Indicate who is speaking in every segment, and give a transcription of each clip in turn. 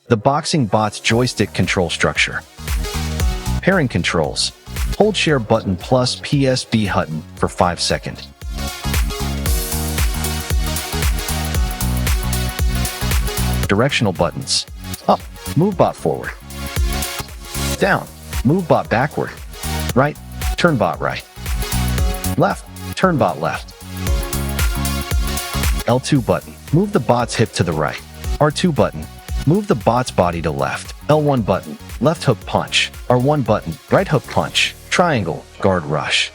Speaker 1: The BoxingBot's joystick control structure. Pairing controls. Hold share button plus PSB button for 5 seconds. Directional buttons. Up, move bot forward. Down, move bot backward. Right, turn bot right. Left, turn bot left. L2 button, move the bot's hip to the right. R2 button, move the bot's body to left. L1 button, left hook punch. R1 button, right hook punch. Triangle, guard rush.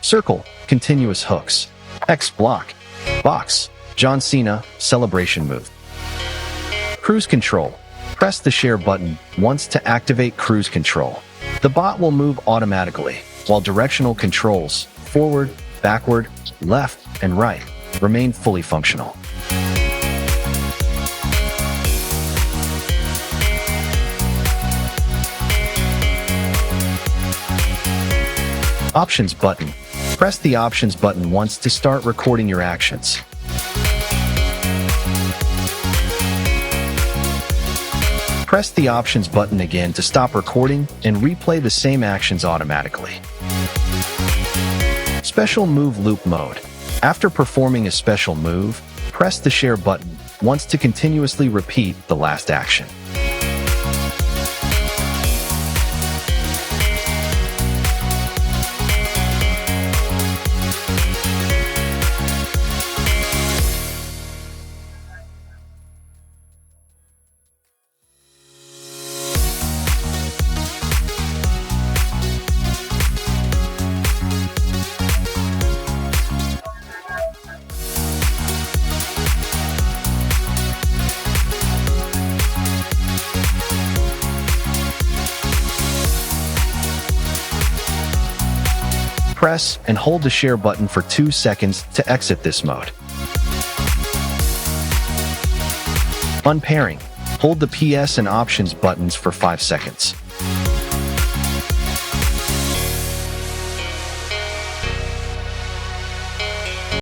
Speaker 1: Circle, continuous hooks. X block. Box, John Cena, celebration move. Cruise control. Press the share button once to activate cruise control. The bot will move automatically, while directional controls, forward, backward, left, and right, remain fully functional. Options button. Press the options button once to start recording your actions. Press the options button again to stop recording and replay the same actions automatically. Special move loop mode. After performing a special move, press the share button once to continuously repeat the last action. Press and hold the share button for 2 seconds to exit this mode. Unpairing. Hold the PS and options buttons for 5 seconds.